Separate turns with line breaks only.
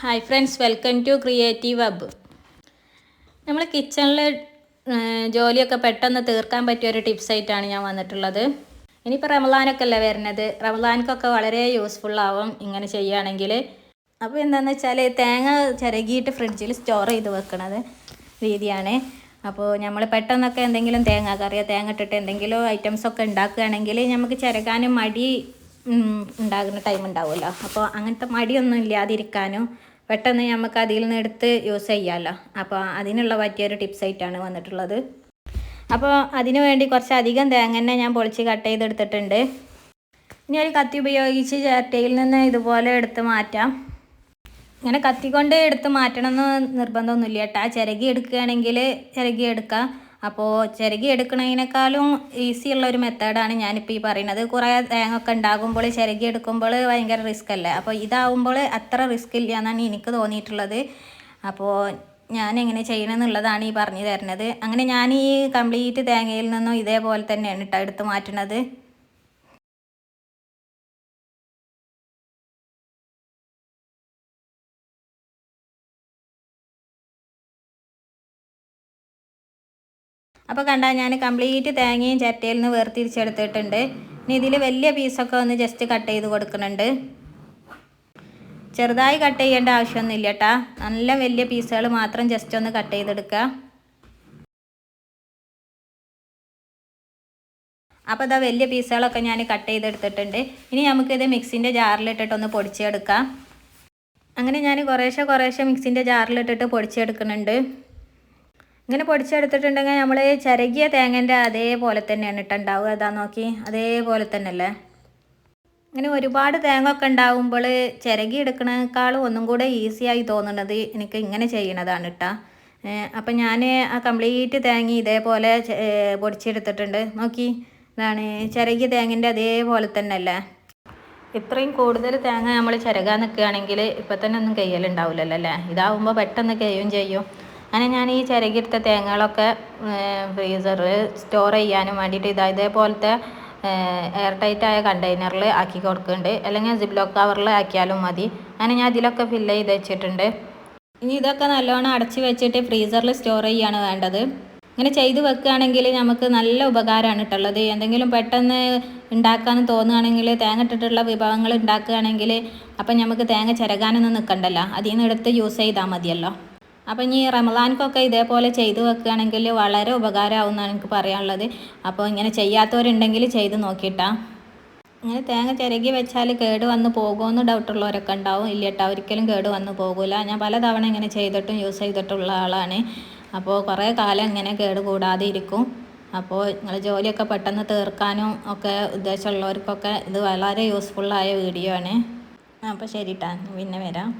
Hi friends, welcome to creative web. നമ്മൾ കിച്ചണിൽ ജോലിയൊക്കെ പെട്ടെന്ന് തീർക്കാൻ പറ്റിയൊരു ടിപ്സായിട്ടാണ് ഞാൻ വന്നിട്ടുള്ളത്. ഇനിയിപ്പോൾ റമദാനൊക്കെ അല്ലേ വരുന്നത്. റമദാനൊക്കെ വളരെ യൂസ്ഫുള്ളാവും ഇങ്ങനെ ചെയ്യുകയാണെങ്കിൽ. അപ്പോൾ എന്താണെന്ന് വെച്ചാൽ തേങ്ങ ചിരകിയിട്ട് ഫ്രിഡ്ജിൽ സ്റ്റോർ ചെയ്ത് വെക്കുന്നത് രീതിയാണ്. അപ്പോൾ നമ്മൾ പെട്ടെന്നൊക്കെ എന്തെങ്കിലും തേങ്ങ കറിയോ തേങ്ങ ഇട്ടിട്ട് എന്തെങ്കിലും ഐറ്റംസൊക്കെ ഉണ്ടാക്കുകയാണെങ്കിൽ നമുക്ക് ചിരകാനും മടി ഉണ്ടാകുന്ന ടൈം ഉണ്ടാവുമല്ലോ. അപ്പോൾ അങ്ങനത്തെ മടിയൊന്നും ഇല്ലാതിരിക്കാനും പെട്ടെന്ന് നമുക്ക് അതിൽ നിന്ന് എടുത്ത് യൂസ് ചെയ്യാമല്ലോ. അപ്പോൾ അതിനുള്ള പറ്റിയൊരു ടിപ്സായിട്ടാണ് വന്നിട്ടുള്ളത്. അപ്പോൾ അതിന് വേണ്ടി കുറച്ചധികം തേങ്ങ ഞാൻ പൊളിച്ച് കട്ട് ചെയ്തെടുത്തിട്ടുണ്ട്. ഇനി ഒരു കത്തി ഉപയോഗിച്ച് ചിരട്ടയിൽ നിന്ന് ഇതുപോലെ എടുത്ത് മാറ്റാം. ഇങ്ങനെ കത്തി കൊണ്ട് എടുത്ത് മാറ്റണമെന്ന് നിർബന്ധമൊന്നുമില്ല കേട്ടോ. ചിരകി എടുക്കുകയാണെങ്കിൽ ചിരകി എടുക്കാം. അപ്പോൾ ചിരകി എടുക്കുന്നതിനേക്കാളും ഈസിയുള്ള ഒരു മെത്തേഡാണ് ഞാനിപ്പോൾ ഈ പറയുന്നത്. കുറേ തേങ്ങ ഒക്കെ ഉണ്ടാകുമ്പോൾ ചിരകി എടുക്കുമ്പോൾ ഭയങ്കര റിസ്ക് അല്ലേ. അപ്പോൾ ഇതാവുമ്പോൾ അത്ര റിസ്ക് ഇല്ല എന്നാണ് എനിക്ക് തോന്നിയിട്ടുള്ളത്. അപ്പോൾ ഞാൻ എങ്ങനെ ചെയ്യണമെന്നുള്ളതാണ് ഈ പറഞ്ഞു തരുന്നത്. അങ്ങനെ ഞാൻ ഈ കംപ്ലീറ്റ് തേങ്ങയിൽ നിന്നും ഇതേപോലെ തന്നെയാണ് കേട്ടോ എടുത്ത് മാറ്റുന്നത്. അപ്പോൾ കണ്ടാൽ ഞാൻ കംപ്ലീറ്റ് തേങ്ങയും ചിരട്ടയിൽ നിന്ന് വേർതിരിച്ചെടുത്തിട്ടുണ്ട്. ഇനി ഇതിൽ വലിയ പീസൊക്കെ ഒന്ന് ജസ്റ്റ് കട്ട് ചെയ്ത് കൊടുക്കുന്നുണ്ട്. ചെറുതായി കട്ട് ചെയ്യേണ്ട ആവശ്യമൊന്നുമില്ല കേട്ടോ. നല്ല വലിയ പീസുകൾ മാത്രം ജസ്റ്റ് ഒന്ന് കട്ട് ചെയ്തെടുക്കുക. അപ്പോൾ ഇതാ വലിയ പീസുകളൊക്കെ ഞാൻ കട്ട് ചെയ്തെടുത്തിട്ടുണ്ട്. ഇനി നമുക്കിത് മിക്സിൻ്റെ ജാറിലിട്ടിട്ടൊന്ന് പൊടിച്ചെടുക്കാം. അങ്ങനെ ഞാൻ കുറേശ്ശെ മിക്സിൻ്റെ ജാറിലിട്ടിട്ട് പൊടിച്ചെടുക്കുന്നുണ്ട്. ഇങ്ങനെ പൊടിച്ചെടുത്തിട്ടുണ്ടെങ്കിൽ നമ്മൾ ചിരകിയ തേങ്ങൻ്റെ അതേപോലെ തന്നെയാണ് ഇട്ടുണ്ടാവുക. അതാ നോക്കി, അതേപോലെ തന്നെയല്ലേ. ഇങ്ങനെ ഒരുപാട് തേങ്ങ ഒക്കെ ഉണ്ടാകുമ്പോൾ ചിരകി എടുക്കണേക്കാളും ഒന്നും കൂടെ ഈസിയായി തോന്നുന്നത് എനിക്ക് ഇങ്ങനെ ചെയ്യണതാണ് കേട്ടോ. അപ്പം ഞാൻ ആ കംപ്ലീറ്റ് തേങ്ങ ഇതേപോലെ പൊടിച്ചെടുത്തിട്ടുണ്ട്. നോക്കി, ഇതാണ് ചിരകിയ തേങ്ങൻ്റെ അതേപോലെ തന്നെ അല്ലേ. ഇത്രയും കൂടുതൽ തേങ്ങ നമ്മൾ ചിരകാൻ നിൽക്കുകയാണെങ്കിൽ ഇപ്പം തന്നെ ഒന്നും കഴിയലുണ്ടാവില്ലല്ലോ അല്ലേ. ഇതാവുമ്പോൾ പെട്ടെന്ന് കഴിയും ചെയ്യും. അങ്ങനെ ഞാൻ ഈ ചിരകിയെടുത്ത തേങ്ങകളൊക്കെ ഫ്രീസറിൽ സ്റ്റോർ ചെയ്യാനും വേണ്ടിയിട്ട് ഇതേപോലത്തെ എയർ ടൈറ്റായ കണ്ടെയ്നറിൽ ആക്കി കൊടുക്കുന്നുണ്ട്. അല്ലെങ്കിൽ സിപ്ലോക്ക് കവറിൽ ആക്കിയാലും മതി. അങ്ങനെ ഞാൻ ഇതിലൊക്കെ ഫില്ല് ചെയ്ത് വെച്ചിട്ടുണ്ട്. ഇനി ഇതൊക്കെ നല്ലോണം അടച്ച് വെച്ചിട്ട് ഫ്രീസറിൽ സ്റ്റോർ ചെയ്യാണ് വേണ്ടത്. ഇങ്ങനെ ചെയ്ത് വെക്കുകയാണെങ്കിൽ നമുക്ക് നല്ല ഉപകാരമാണ് ഇട്ടുള്ളത്. എന്തെങ്കിലും പെട്ടെന്ന് ഉണ്ടാക്കാൻ തോന്നുകയാണെങ്കിൽ തേങ്ങ ഇട്ടിട്ടുള്ള വിഭവങ്ങൾ ഉണ്ടാക്കുകയാണെങ്കിൽ അപ്പം നമുക്ക് തേങ്ങ ചിരകാനൊന്നും നിൽക്കണ്ടല്ലോ. അതിൽ നിന്ന് എടുത്ത് യൂസ് ചെയ്താൽ മതിയല്ലോ. അപ്പം ഇനി റമദാൻക്കൊക്കെ ഇതേപോലെ ചെയ്ത് വെക്കുകയാണെങ്കിൽ വളരെ ഉപകാരമാവും എന്നാണ് എനിക്ക് പറയാനുള്ളത്. അപ്പോൾ ഇങ്ങനെ ചെയ്യാത്തവരുണ്ടെങ്കിൽ ചെയ്ത് നോക്കിയിട്ടാ. ഇങ്ങനെ തേങ്ങ ചിരകി വെച്ചാൽ കേട് വന്ന് പോകുമെന്ന് ഡൗട്ടുള്ളവരൊക്കെ ഉണ്ടാവും. ഇല്ല കേട്ടോ, ഒരിക്കലും കേട് വന്ന് പോകില്ല. ഞാൻ പലതവണ ഇങ്ങനെ ചെയ്തിട്ടും യൂസ് ചെയ്തിട്ടുള്ള ആളാണ്. അപ്പോൾ കുറേ കാലം ഇങ്ങനെ കേട് കൂടാതെ ഇരിക്കും. അപ്പോൾ നിങ്ങൾ ജോലിയൊക്കെ പെട്ടെന്ന് തീർക്കാനും ഒക്കെ ഉദ്ദേശമുള്ളവർക്കൊക്കെ ഇത് വളരെ യൂസ്ഫുള്ളായ വീഡിയോ ആണ്. അപ്പോൾ ശരി കേട്ടോ, പിന്നെ വരാം.